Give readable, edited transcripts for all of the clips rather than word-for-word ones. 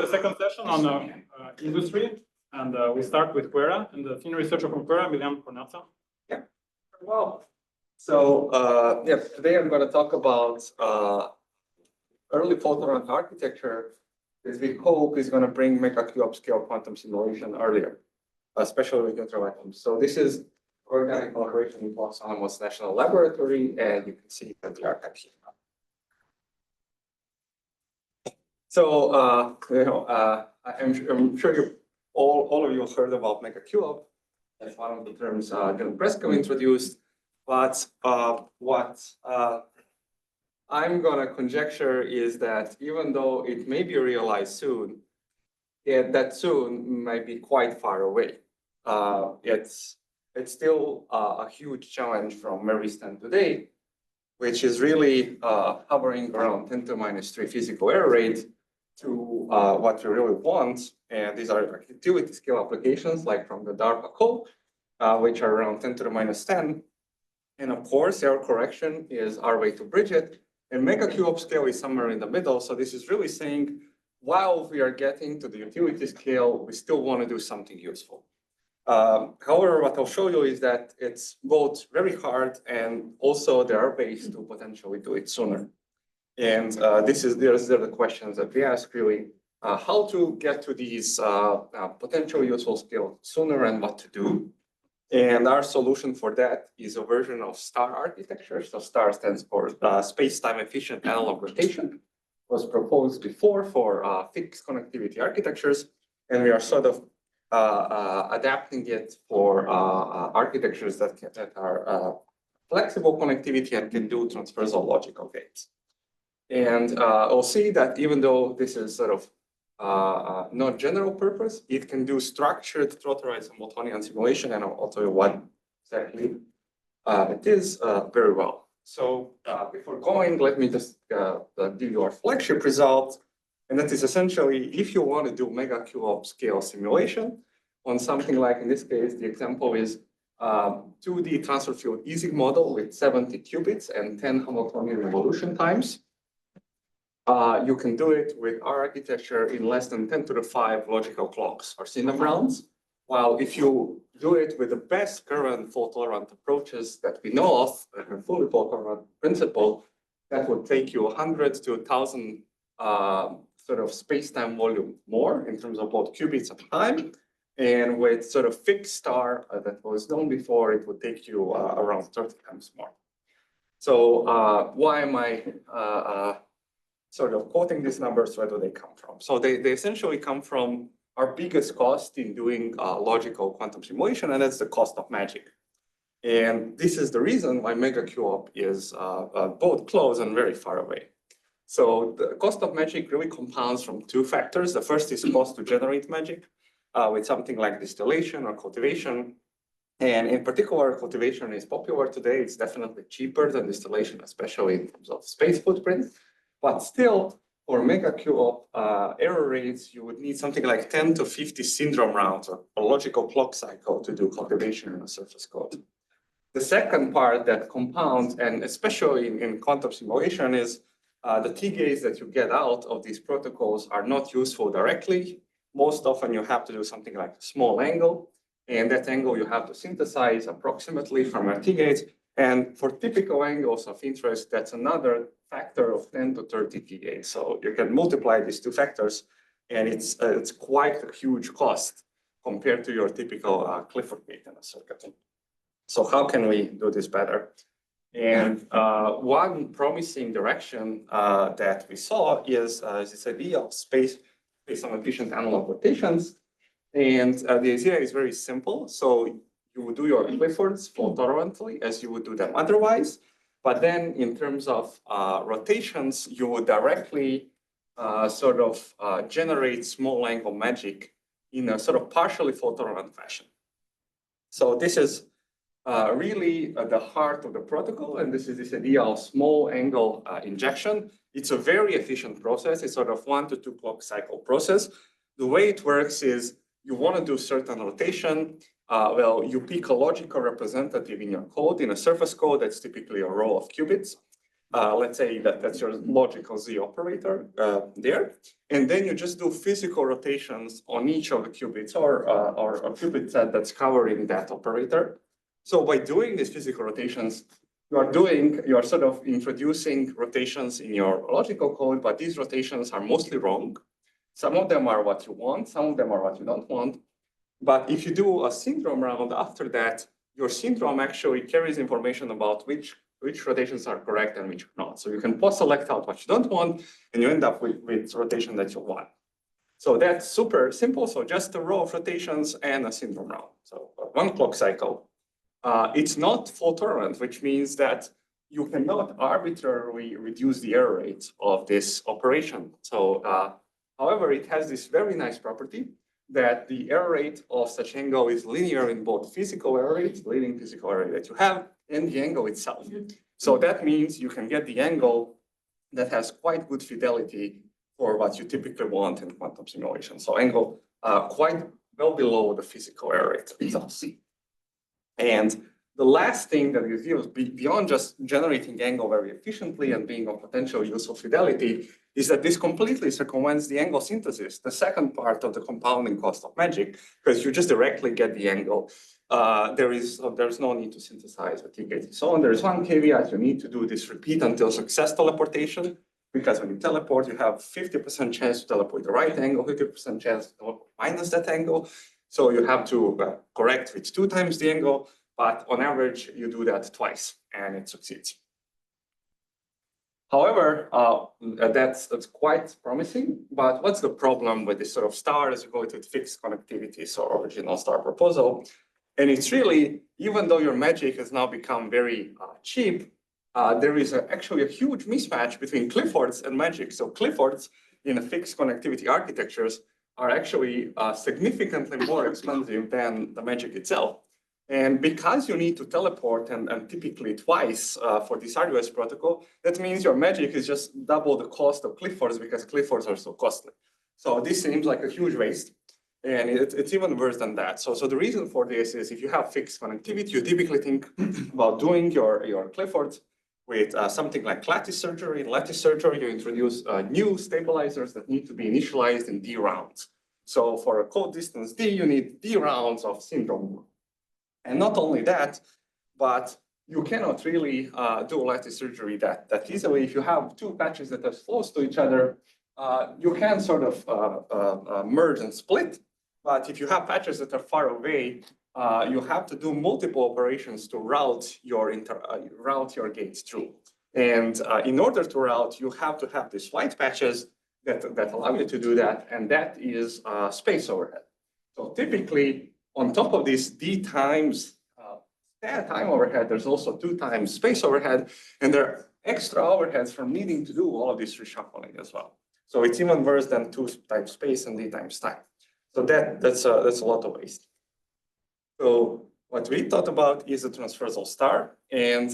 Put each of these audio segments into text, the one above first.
The second session on industry, and we start with QuEra and the senior researcher from QuEra, Milan Kornjaca. Yeah, well, so today I'm going to talk about early fault-tolerant architecture that we hope is going to bring megaquop-scale quantum simulation earlier, especially with neutral atoms. So this is organic collaboration with Los Alamos National Laboratory, and you can see that the archive here. So, I'm sure all of you have heard about megaquop. That's one of the terms Dylan Presco introduced. But what I'm going to conjecture is that even though it may be realized soon, that soon might be quite far away. It's still a huge challenge from where we stand today, which is really hovering around 10 to the minus 3 physical error rate to what we really want. And these are utility scale applications like from the DARPA code, which are around 10 to the minus 10. And of course, error correction is our way to bridge it. And megaquop-scale is somewhere in the middle. So this is really saying, while we are getting to the utility scale, we still want to do something useful. However, what I'll show you is that it's both very hard and also there are ways to potentially do it sooner. And these are the questions that we ask really, how to get to these potential useful skills sooner and what to do. And our solution for that is a version of STAR architecture. So STAR stands for space-time efficient analog rotation. It was proposed before for fixed connectivity architectures. And we are sort of adapting it for architectures that are flexible connectivity and can do transversal logical gates. And we'll see that even though this is sort of not general purpose, it can do structured trotterized Hamiltonian simulation, and I'll tell you what exactly it is very well. So before going, let me just give you our flagship result. And that is essentially, if you want to do megaquop-scale simulation on something like, in this case, the example is 2D transfer field Ising model with 70 qubits and 10 Hamiltonian revolution times. You can do it with our architecture in less than 10 to the 5 logical clocks or Syndom rounds. While if you do it with the best current fault-tolerant approaches that we know of, and fully fault-tolerant principle, that would take you 100 to 1,000 sort of space-time volume more in terms of both qubits and time. And with sort of fixed star that was known before, it would take you around 30 times more. So why am I sort of quoting these numbers? Where do they come from? So they essentially come from our biggest cost in doing logical quantum simulation, and that's the cost of magic. And this is the reason why megaquop is both close and very far away. So the cost of magic really compounds from two factors. The first is cost to generate magic with something like distillation or cultivation. And in particular, cultivation is popular today. It's definitely cheaper than distillation, especially in terms of space footprint. But still, for megaquop error rates, you would need something like 10 to 50 syndrome rounds or a logical clock cycle to do cultivation in a surface code. The second part that compounds, and especially in quantum simulation, is the T gates that you get out of these protocols are not useful directly. Most often you have to do something like a small angle, and that angle you have to synthesize approximately from our T gates. And for typical angles of interest, that's another factor of 10 to 30 T gates. So you can multiply these two factors, and it's quite a huge cost compared to your typical Clifford gate in a circuit. So how can we do this better? And one promising direction that we saw is this idea of space-time efficient analog rotations. And the idea is very simple. So you would do your Cliffords fault-tolerantly as you would do them otherwise. But then in terms of rotations, you would directly generate small angle magic in a sort of partially fault-tolerant fashion. So this is really the heart of the protocol. And this is this idea of small angle injection. It's a very efficient process. It's sort of 1 to 2 clock cycle process. The way it works is you want to do certain rotation. Well, you pick a logical representative in your code, in a surface code that's typically a row of qubits. let's say that's your logical Z operator there. And then you just do physical rotations on each of the qubits or a qubit set that's covering that operator. So by doing these physical rotations, you are sort of introducing rotations in your logical code, but these rotations are mostly wrong. Some of them are what you want, some of them are what you don't want. But if you do a syndrome round after that, your syndrome actually carries information about which rotations are correct and which are not. So you can post-select out what you don't want, and you end up with rotation that you want. So that's super simple. So just a row of rotations and a syndrome round. So one clock cycle. It's not fault tolerant, which means that you cannot arbitrarily reduce the error rate of this operation. So, however, it has this very nice property that the error rate of such angle is linear in both physical error rate, leading physical error rate that you have, and the angle itself. So that means you can get the angle that has quite good fidelity for what you typically want in quantum simulation. So angle quite well below the physical error rate itself. And the last thing that is used beyond just generating angle very efficiently and being of potential useful fidelity is that this completely circumvents the angle synthesis, the second part of the compounding cost of magic, because you just directly get the angle. There's no need to synthesize with T-gate and so on. There's one caveat: you need to do this repeat until success teleportation, because when you teleport, you have 50% chance to teleport the right angle, 50% chance to teleport minus that angle. So you have to correct with 2 times the angle, but on average, you do that twice and it succeeds. However, that's quite promising, but what's the problem with this sort of star as you go to fixed connectivity, so original star proposal? And it's really, even though your magic has now become very cheap, there is actually a huge mismatch between Cliffords and magic. So Cliffords in a fixed connectivity architectures are actually significantly more expensive than the magic itself. And because you need to teleport and typically twice for this RUS protocol, that means your magic is just double the cost of Cliffords because Cliffords are so costly. So this seems like a huge waste. And it's even worse than that. So the reason for this is if you have fixed connectivity, you typically think about doing your Cliffords with something like lattice surgery. In lattice surgery, you introduce new stabilizers that need to be initialized in D rounds. So for a code distance D, you need D rounds of syndrome. And not only that, but you cannot really do lattice surgery that easily. If you have 2 patches that are close to each other, you can sort of merge and split. But if you have patches that are far away, you have to do multiple operations to route your gates through. And in order to route, you have to have these white patches that allow you to do that, and that is space overhead. So typically, on top of this D times time overhead, there's also 2 times space overhead, and there are extra overheads from needing to do all of this reshuffling as well. So it's even worse than 2 times space and D times time. So that's a lot of waste. So what we thought about is a transversal star, and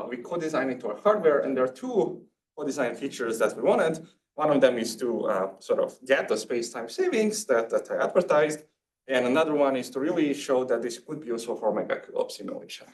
we co-designed it to our hardware, and there are 2 co-design features that we wanted. One of them is to sort of get the space-time savings that I advertised, and another one is to really show that this could be useful for megaquop simulation.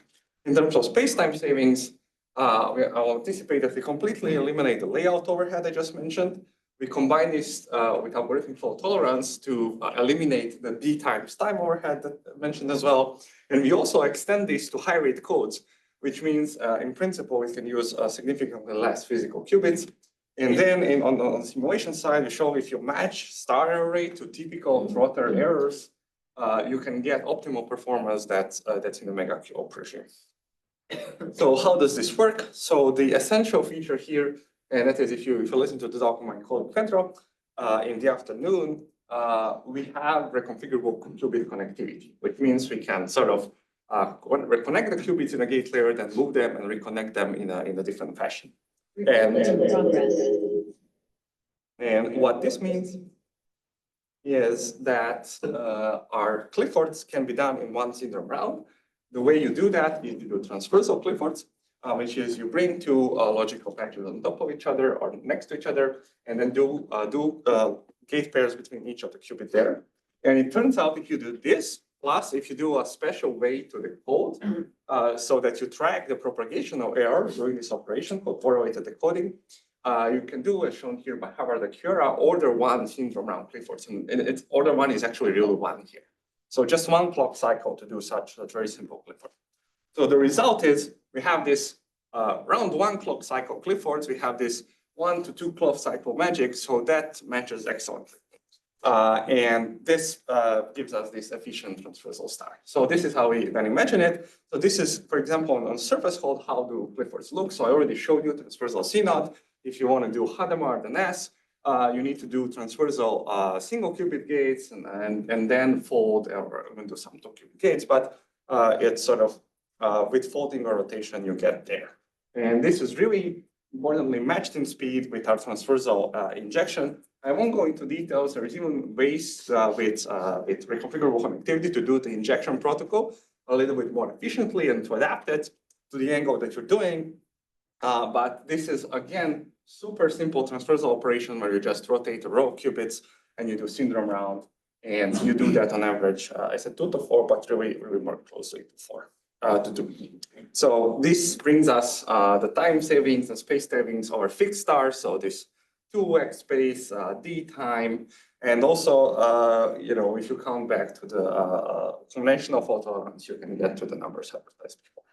In terms of space-time savings, I'll anticipate that we completely eliminate the layout overhead I just mentioned. We combine this with algorithmic fault tolerance to eliminate the D times time overhead that I mentioned as well. And we also extend this to high rate codes, which means in principle, we can use significantly less physical qubits. And then on the simulation side, we show if you match star error rate to typical trotter errors, you can get optimal performance that's in the megaquop regime. So how does this work? So the essential feature here, and that is if you listen to the document called QuEra in the afternoon, we have reconfigurable qubit connectivity, which means we can sort of reconnect the qubits in a gate layer, then move them and reconnect them in a different fashion. And what this means is that our Cliffords can be done in one syndrome round. The way you do that is you do transversal Cliffords, which is you bring 2 logical patches on top of each other or next to each other, and then do gate pairs between each of the qubits there. And it turns out if you do this, Plus, if you do a special way to the code, so that you track the propagation of error during this operation called correlated decoding, you can do, as shown here by Harvard, the QuEra order 1 syndrome round Cliffords. And it's order 1 is actually really 1 here. So just 1 clock cycle to do such a very simple Clifford. So the result is we have this round 1 clock cycle Cliffords. We have this 1 to 2 clock cycle magic. So that matches excellently. And this gives us this efficient transversal star. So this is how we then imagine it. So this is, for example, on surface hold, how do Cliffords look? So I already showed you transversal C0. If you want to do Hadamard and S, you need to do transversal single qubit gates and then fold, or even do some 2 qubit gates. But it's sort of with folding or rotation, you get there. And this is really importantly matched in speed with our transversal injection. I won't go into details. There is even ways with reconfigurable connectivity to do the injection protocol a little bit more efficiently and to adapt it to the angle that you're doing. But this is, again, super simple transversal operation where you just rotate a row of qubits and you do syndrome round. And you do that on average, I said 2 to 4, but really more closely to 4. To 2. So this brings us the time savings and space savings over fixed stars. So this 2x space, d time, and also, if you count back to the conventional fault tolerance, you can get to the numbers advertised before.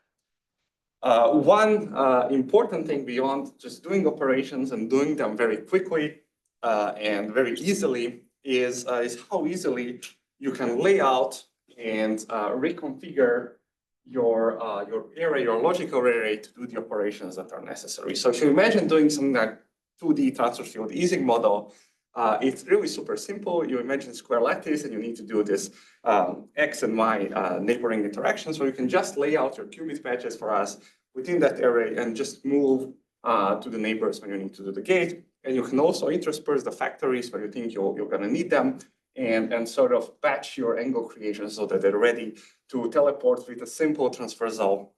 One important thing beyond just doing operations and doing them very quickly and very easily is how easily you can lay out and reconfigure your array, your logical array to do the operations that are necessary. So if you imagine doing something like 2D transfer field Ising model, it's really super simple. You imagine square lattice and you need to do this X and Y neighboring interactions, so you can just lay out your qubit patches for us within that array and just move to the neighbors when you need to do the gate. And you can also intersperse the factories where you think you're going to need them and sort of batch your angle creation so that they're ready to teleport with a simple transversal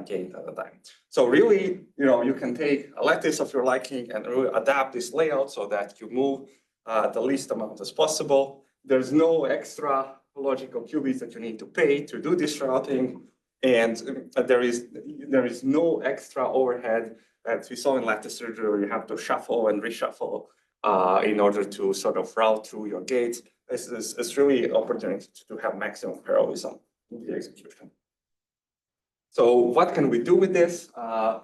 gate at a time. So really, you can take a lattice of your liking and really adapt this layout so that you move the least amount as possible. There's no extra logical qubits that you need to pay to do this routing, and there is no extra overhead that we saw in lattice surgery where you have to shuffle and reshuffle in order to sort of route through your gates. It's really an opportunity to have maximum parallelism in the execution. So what can we do with this?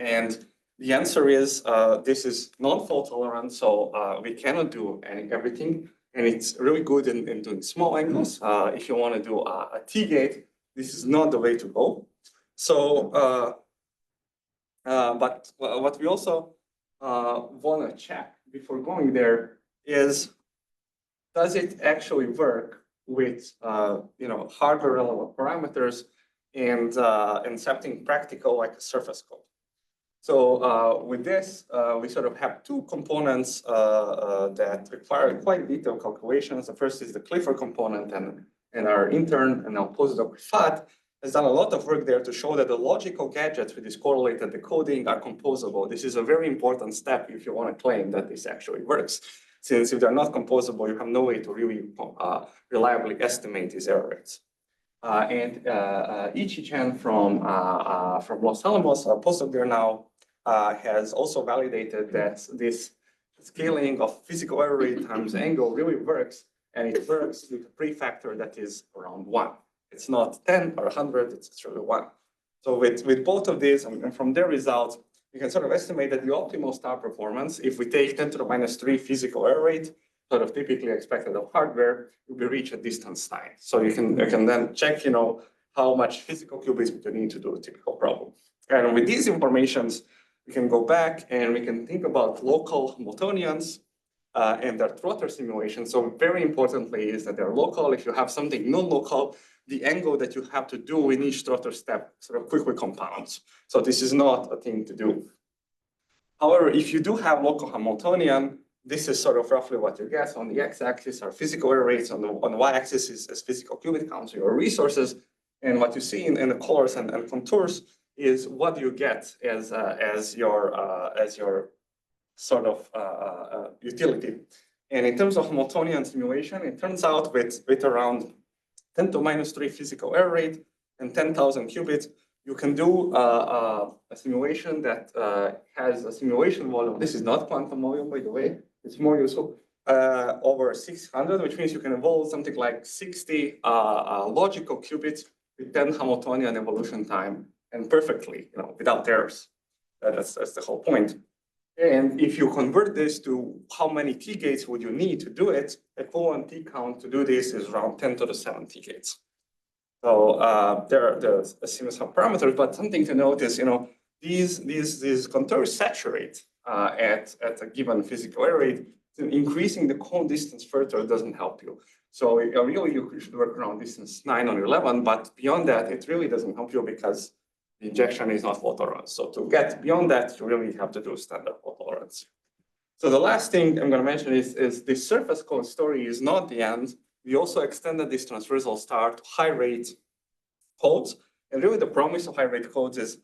And the answer is this is non-fault tolerant, so we cannot do everything. And it's really good in doing small angles. If you want to do a T-gate, this is not the way to go. So, but what we also want to check before going there is, does it actually work with hardware relevant parameters and something practical like a surface code? So with this, we sort of have 2 components that require quite detailed calculations. The first is the Clifford component, and our intern and our postdoc Fat has done a lot of work there to show that the logical gadgets with this correlated decoding are composable. This is a very important step if you want to claim that this actually works. Since if they're not composable, you have no way to really reliably estimate these error rates. And Ichi-chan from Los Alamos, a postdoc there now, has also validated that this scaling of physical error rate times angle really works, and it works with a prefactor that is around 1. It's not 10 or 100, it's really 1. So with both of these, and from their results, you can sort of estimate that the optimal star performance, if we take 10 to the minus 3 physical error rate, sort of typically expected of hardware, will be reached at distance time. So you can then check, how much physical qubits you need to do a typical problem. And with these informations, we can go back and we can think about local Hamiltonians and their trotter simulation. So very importantly is that they're local. If you have something non-local, the angle that you have to do in each trotter step sort of quickly compounds. So this is not a thing to do. However, if you do have local Hamiltonian, this is sort of roughly what you get. On the x-axis are physical error rates, on the y-axis is physical qubit counts, your resources. And what you see in the colors and contours is what you get as your sort of utility. And in terms of Hamiltonian simulation, it turns out with around 10 to minus 3 physical error rate, and 10,000 qubits, you can do a simulation that has a simulation volume. This is not quantum volume, by the way. It's more useful. Over 600, which means you can evolve something like 60 logical qubits with 10 Hamiltonian evolution time, and perfectly, without errors. That's the whole point. And if you convert this to how many T gates would you need to do it, equivalent T count to do this is around 10 to the 7 T gates. So there's a series of parameters, but something to note is, these contours saturate at a given physical error rate. So increasing the cone distance further doesn't help you. So really, you should work around distance 9 or 11, but beyond that, it really doesn't help you because the injection is not fault tolerant. So to get beyond that, you really have to do standard fault tolerance. So the last thing I'm going to mention is this surface code story is not the end. We also extended this transversal STAR to high-rate codes. And really the promise of high-rate codes is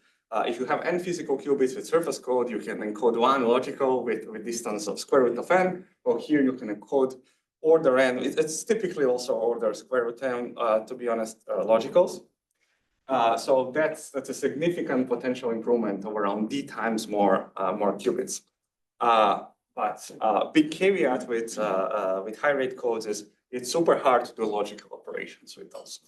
if you have n physical qubits with surface code, you can encode one logical with distance of square root of n. Or here you can encode order n. It's typically also order square root n, to be honest, logicals. So that's a significant potential improvement of around d times more qubits. But big caveat with high-rate codes is it's super hard to do logical operations with those.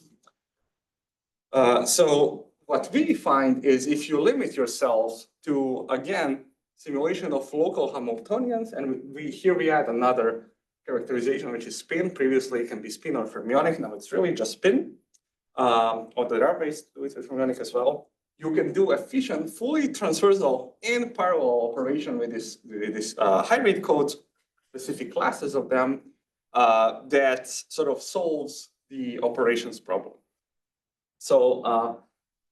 So what we find is if you limit yourselves to, again, simulation of local Hamiltonians, and here we add another characterization, which is spin. Previously, it can be spin or fermionic. Now it's really just spin. Or there are ways to do it with fermionic as well. You can do efficient, fully transversal and parallel operation with this high-rate codes, specific classes of them, that sort of solves the operations problem. So,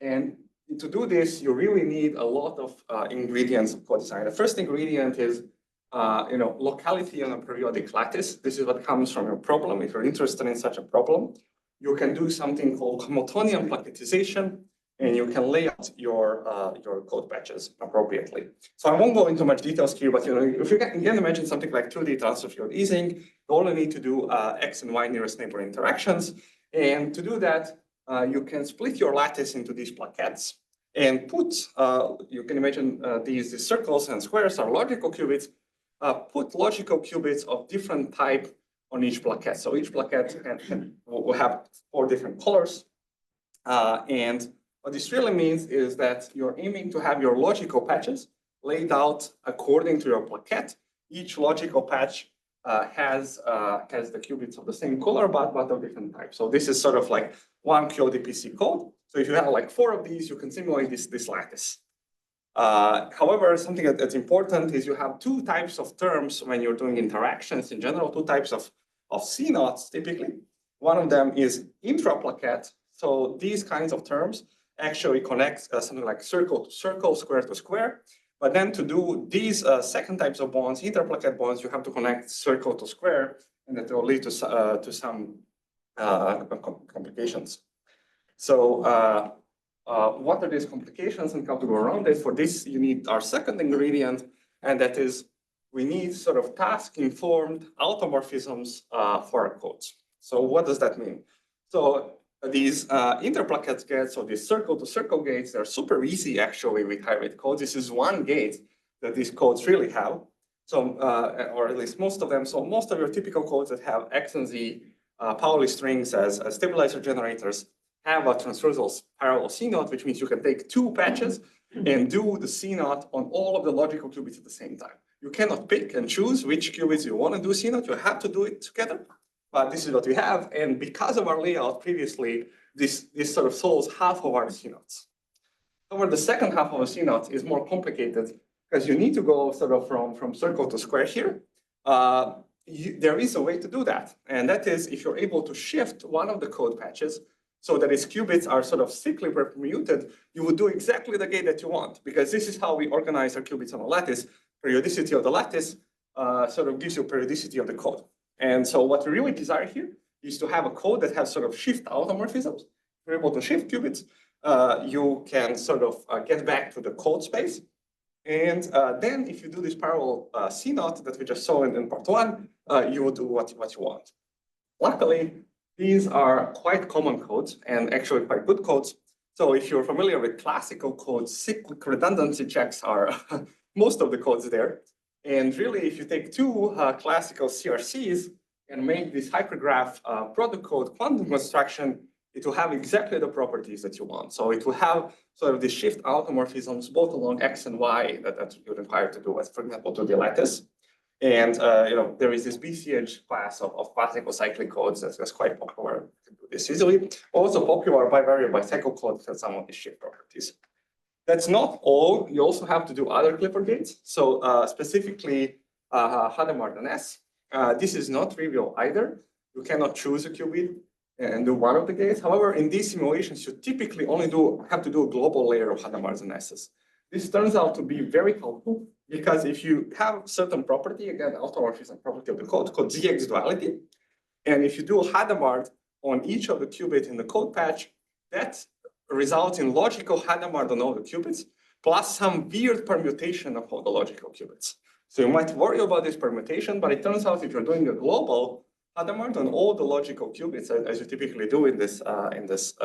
and to do this, you really need a lot of ingredients of code design. The first ingredient is, locality on a periodic lattice. This is what comes from your problem. If you're interested in such a problem, you can do something called Hamiltonian plaquettization, and you can lay out your code patches appropriately. So I won't go into much details here, but if you can imagine something like 2D transfer field easing, you only need to do X and Y nearest neighbor interactions. And to do that, you can split your lattice into these plaquettes and put, you can imagine these circles and squares are logical qubits, put logical qubits of different type on each plaquette. So each plaquette will have 4 different colors. And what this really means is that you're aiming to have your logical patches laid out according to your plaquette. Each logical patch has the qubits of the same color, but of different types. So this is sort of like one QODPC code. So if you have like 4 of these, you can simulate this lattice. However, something that's important is you have 2 types of terms when you're doing interactions in general, 2 types of C-naughts typically. One of them is intra-plaquette. So these kinds of terms actually connect something like circle to circle, square to square. But then to do these second types of bonds, interplaquette bonds, you have to connect circle to square, and that will lead to some complications. So what are these complications and how to go around it? For this, you need our second ingredient, and that is we need sort of task-informed automorphisms for our codes. So what does that mean? So these interplaquette gates, or these circle-to-circle gates, they're super easy actually with high-rate codes. This is one gate that these codes really have. So, or at least most of them. So most of your typical codes that have X and Z Pauli strings as stabilizer generators have a transversal parallel C-naught, which means you can take 2 patches and do the C-naught on all of the logical qubits at the same time. You cannot pick and choose which qubits you want to do C-naught. You have to do it together. But this is what we have. And because of our layout previously, this sort of solves half of our C-naughts. However, the second half of a C-naught is more complicated because you need to go sort of from circle to square here. There is a way to do that. And that is if you're able to shift one of the code patches so that its qubits are sort of cyclically permuted, you would do exactly the gate that you want, because this is how we organize our qubits on a lattice. Periodicity of the lattice sort of gives you periodicity of the code. And so what we really desire here is to have a code that has sort of shift automorphisms. If you're able to shift qubits, you can sort of get back to the code space. And then if you do this parallel C-naught that we just saw in part 1, you will do what you want. Luckily, These are quite common codes and actually quite good codes. So if you're familiar with classical codes, cyclic redundancy checks are most of the codes there. And really, if you take two classical CRCs and make this hypergraph product code quantum construction, it will have exactly the properties that you want. So it will have sort of the shift automorphisms both along X and Y that you require to do, as for example, to the lattice. And there is this BCH class of classical cyclic codes that's quite popular to do this easily. Also popular bivariate bicycle codes have some of the shift properties. That's not all. You also have to do other Clifford gates. So specifically Hadamard and S. This is not trivial either. You cannot choose a qubit and do one of the gates. However, in these simulations, you typically only have to do a global layer of Hadamards and S's. This turns out to be very helpful because if you have certain property, again, automorphism property of the code called ZX duality, and if you do a Hadamard on each of the qubits in the code patch, that results in logical Hadamard on all the qubits, plus some weird permutation of all the logical qubits. So you might worry about this permutation, but it turns out if you're doing a global Hadamard on all the logical qubits, as you typically do in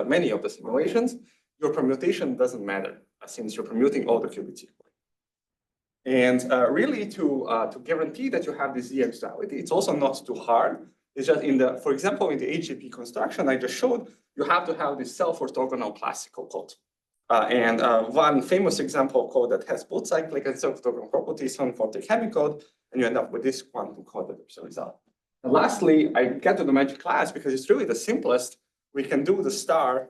many of the simulations, your permutation doesn't matter since you're permuting all the qubits equally. And really to guarantee that you have this ZX duality, it's also not too hard. It's just for example, in the HGP construction I just showed, you have to have this self-orthogonal classical code. And one famous example of code that has both cyclic and self-orthogonal properties on Forte Chemicode, and you end up with this quantum code that is the result. And lastly, I get to the magic class because it's really the simplest. We can do the star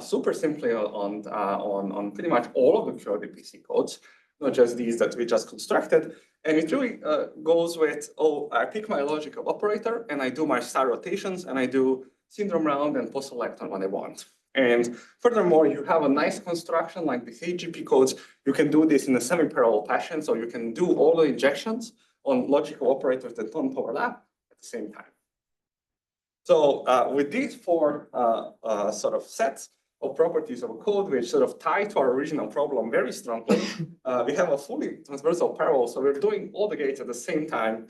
super simply on pretty much all of the QRDPC codes, not just these that we just constructed. And it really goes with, I pick my logical operator and I do my star rotations and I do syndrome round and post-select on what I want. And furthermore, you have a nice construction like these HGP codes. You can do this in a semi-parallel fashion. So you can do all the injections on logical operators that don't overlap at the same time. So with these four sort of sets of properties of a code, which sort of tie to our original problem very strongly, we have a fully transversal parallel. So we're doing all the gates at the same time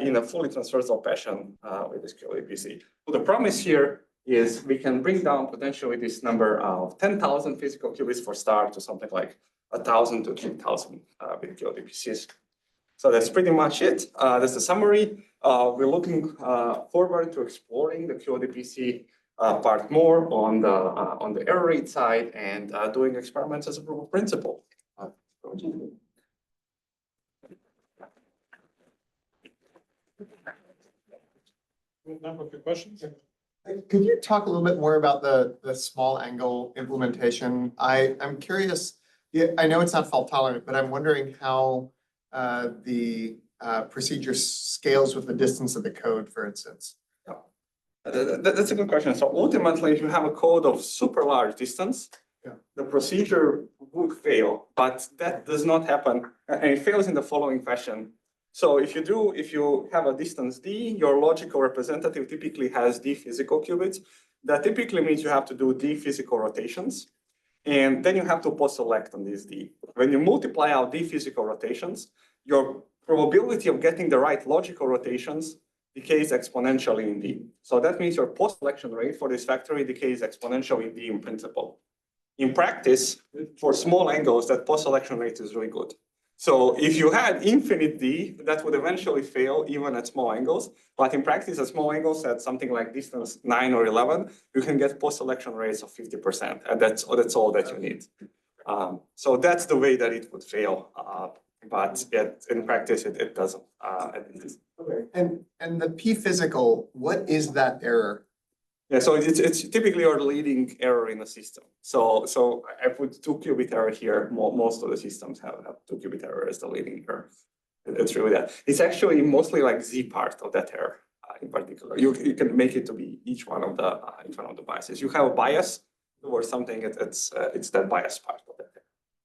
in a fully transversal fashion with this QLAPC. So the promise here is we can bring down potentially this number of 10,000 physical qubits for star to something like 1,000 to 3,000 with QLAPCs. So that's pretty much it. That's the summary. We're looking forward to exploring the QODPC part more on the error rate side and doing experiments as a proof of principle. Number of questions. Could you talk a little bit more about the small angle implementation? I'm curious. I know it's not fault tolerant, but I'm wondering how the procedure scales with the distance of the code, for instance. That's a good question. So ultimately, if you have a code of super large distance, the procedure would fail, but that does not happen. And it fails in the following fashion. So if you have a distance d, your logical representative typically has d physical qubits. That typically means you have to do d physical rotations. And then you have to post-select on this d. When you multiply out d physical rotations, your probability of getting the right logical rotations decays exponentially in d. So that means your post-selection rate for this factory decays exponentially in d in principle. In practice, for small angles, that post-selection rate is really good. So if you had infinite d, that would eventually fail even at small angles. But in practice, at small angles at something like distance 9 or 11, you can get post-selection rates of 50%, and that's all that you need. So that's the way that it would fail. But yet in practice, it doesn't. Okay. And the p physical, what is that error? Yeah, so it's typically your leading error in the system. So I put 2 qubit error here. Most of the systems have 2 qubit error as the leading error. It's really that. It's actually mostly like z part of that error in particular. You can make it to be each one of the biases. You have a bias or something. It's that bias part of that.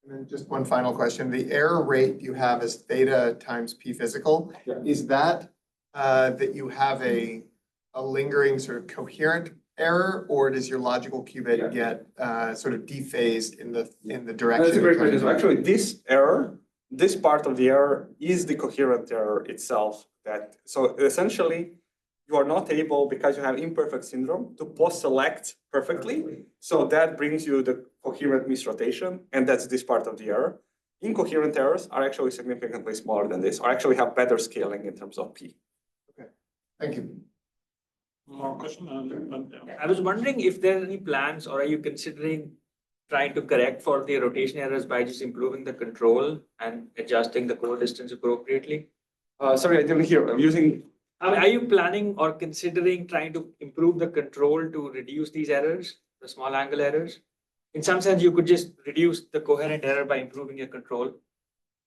And then just one final question. The error rate you have is theta times p physical. Yeah. Is that that you have a lingering sort of coherent error, or does your logical qubit get sort of dephased in the direction? That's a great question. So actually, this error, this part of the error is the coherent error itself. So essentially, you are not able, because you have imperfect syndrome, to post-select perfectly. So that brings you the coherent misrotation, and that's this part of the error. Incoherent errors are actually significantly smaller than this, or actually have better scaling in terms of P. Thank you. More question? Yeah. I was wondering if there are any plans, or are you considering trying to correct for the rotation errors by just improving the control and adjusting the core distance appropriately? Sorry, I didn't hear. I'm using. Are you planning or considering trying to improve the control to reduce these errors, the small angle errors? In some sense, you could just reduce the coherent error by improving your control.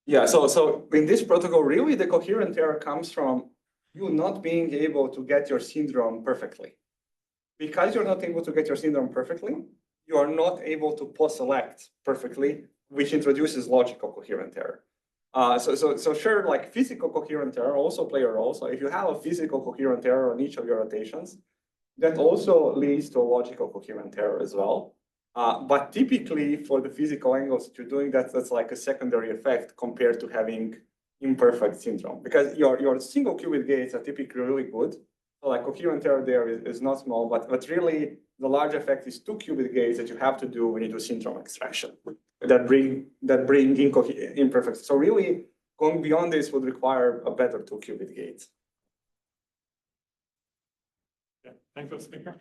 Yeah, so in this protocol, really the coherent error comes from you not being able to get your syndrome perfectly. Because you're not able to get your syndrome perfectly, you are not able to post-select perfectly, which introduces logical coherent error. So sure, like physical coherent error also play a role. So if you have a physical coherent error on each of your rotations, that also leads to a logical coherent error as well. But typically for the physical angles that you're doing, that's like a secondary effect compared to having imperfect syndrome, because your single qubit gates are typically really good. So like coherent error there is not small, but really the large effect is 2 qubit gates that you have to do when you do syndrome extraction that bring imperfect. So really going beyond this would require a better 2 qubit gate. Yeah. Thank you, speaker.